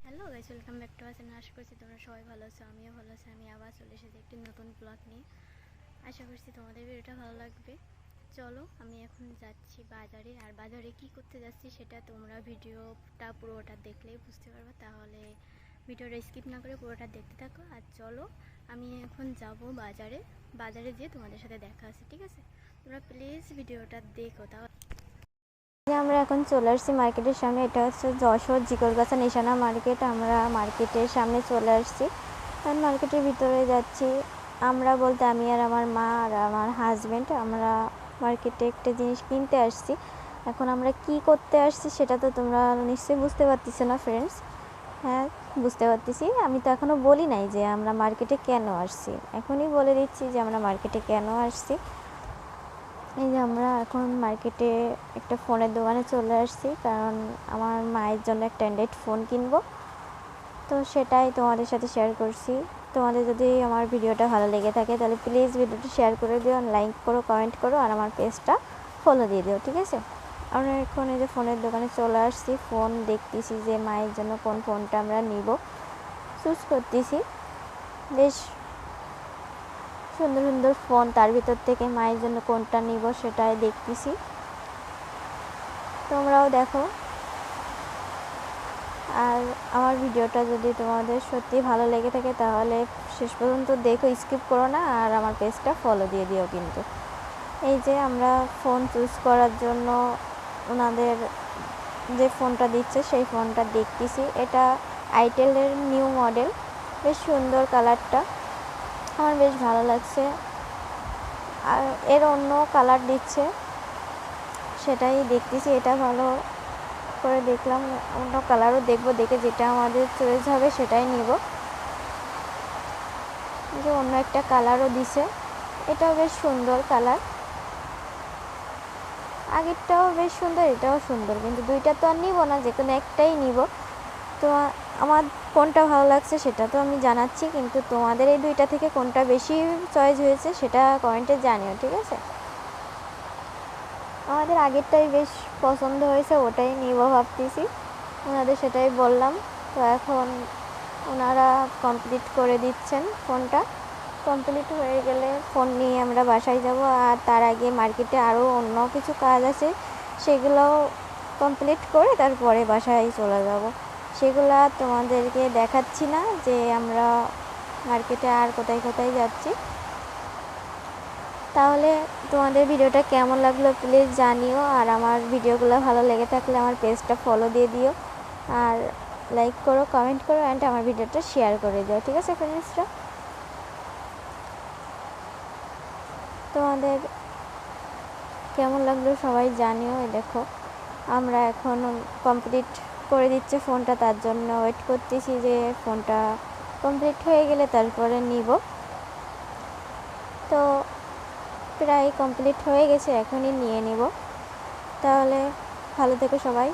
Hello guys, welcome back to our channel. আশা করছি তোমরা সবাই ভালো আছো, আমিও ভালো আছি। আমি আবার চলে এসেছি একটি নতুন ব্লগ নিয়ে। আশা করছি তোমাদের ভিডিওটা ভালো লাগবে। চলো, আমি এখন যাচ্ছি বাজারে, আর বাজারে কি করতে যাচ্ছি সেটা তোমরা ভিডিওটা পুরোটা দেখলেই বুঝতে পারবে। তাহলে ভিডিওটা স্কিপ না করে পুরোটা দেখতে থাকো। আর চলো, আমি এখন যাব বাজারে। বাজারে যেয়ে তোমাদের সাথে দেখা আছে, ঠিক আছে? তোমরা প্লিজ ভিডিওটা দেখো। তাহলে আমরা এখন চলে আসছি মার্কেটের সামনে। এটা হচ্ছে যশোর জিকরগাছা নিশানা মার্কেট। আমরা মার্কেটের সামনে চলে আসছি, কারণ মার্কেটের ভিতরে যাচ্ছি। আমরা বলতে আমি আর আমার মা আর আমার হাজব্যান্ড, আমরা মার্কেটে একটা জিনিস কিনতে আসছি। এখন আমরা কি করতে আসছি সেটা তো তোমরা নিশ্চয়ই বুঝতে পারতেছো না ফ্রেন্ডস? হ্যাঁ, বুঝতে পারতেছি। আমি তো এখনও বলি নাই যে আমরা মার্কেটে কেন আসছি, এখনই বলে দিচ্ছি যে আমরা মার্কেটে কেন আসছি। এই যে আমরা এখন মার্কেটে একটা ফোনের দোকানে চলে আসছি, কারণ আমার মায়ের জন্য একটা অ্যান্ড্রয়েড ফোন কিনবো। তো সেটাই তোমাদের সাথে শেয়ার করছি। তোমাদের যদি আমার ভিডিওটা ভালো লেগে থাকে তাহলে প্লিজ ভিডিওটা শেয়ার করে দিও, লাইক করো, কমেন্ট করো, আর আমার পেজটা ফলো দিয়ে দিও, ঠিক আছে? আমরা এখন এই যে ফোনের দোকানে চলে আসছি, ফোন দেখতেছি যে মায়ের জন্য কোন ফোনটা আমরা নিব, চুজ করতেছি। বেশ সুন্দর সুন্দর ফোন, তার ভিতর থেকে মায়ের জন্য কোনটা নিব সেটাই দেখতেছি। তোমরাও দেখো, আর আমার ভিডিওটা যদি তোমাদের সত্যি ভালো লেগে থাকে তাহলে শেষ পর্যন্ত দেখো, স্কিপ করো না, আর আমার পেজটা ফলো দিয়ে দিও কিন্তু। এই যে আমরা ফোন চুজ করার জন্য ওনাদের যে ফোনটা দিচ্ছে সেই ফোনটা দেখতেছি। এটা আইটেলের নিউ মডেল, বেশ সুন্দর কালারটা, আমার বেশ ভালো লাগছে। আর এর অন্য কালার দিচ্ছে, সেটাই দেখতেছি। এটা ভালো করে দেখলাম, অন্য কালারও দেখবো, দেখে যেটা আমাদের চয়েস হবে সেটাই নিব। যে অন্য একটা কালারও দিছে, এটাও বেশ সুন্দর কালার। আগেরটাও বেশ সুন্দর, এটাও সুন্দর, কিন্তু দুইটা তো আর নিব না, যে কোনো একটাই নিব। তো আমার কোনটা ভালো লাগছে সেটা তো আমি জানাচ্ছি, কিন্তু তোমাদের এই দুইটা থেকে কোনটা বেশি চয়েস হয়েছে সেটা কমেন্টে জানিও, ঠিক আছে? আমাদের আগেরটাই বেশ পছন্দ হয়েছে, ওটাই নিব ভাবতেছি। ওনাদের সেটাই বললাম। তো এখন ওনারা কমপ্লিট করে দিচ্ছেন ফোনটা। কমপ্লিট হয়ে গেলে ফোন নিয়ে আমরা বাসায় যাব, আর তার আগে মার্কেটে আরও অন্য কিছু কাজ আছে, সেগুলো কমপ্লিট করে তারপরে বাসায় চলে যাব। সেগুলো তোমাদেরকে দেখাচ্ছি না যে আমরা মার্কেটে আর কোথায় কোথায় যাচ্ছি। তাহলে তোমাদের ভিডিওটা কেমন লাগলো প্লিজ জানিও, আর আমার ভিডিওগুলো ভালো লেগে থাকলে আমার পেজটা ফলো দিয়ে দিও, আর লাইক করো, কমেন্ট করো, অ্যান্ড আমার ভিডিওটা শেয়ার করে দিও, ঠিক আছে ফ্রেন্ডসরা? তোমাদের কেমন লাগলো সবাই জানিও। দেখো, আমরা এখন কমপ্লিট করে দিচ্ছে ফোনটা, তার জন্য ওয়েট করতেছি যে ফোনটা কমপ্লিট হয়ে গেলে তারপরে নিব। তো প্রায় কমপ্লিট হয়ে গেছে, এখনই নিয়ে নিব। তাহলে ভালো থেকো সবাই।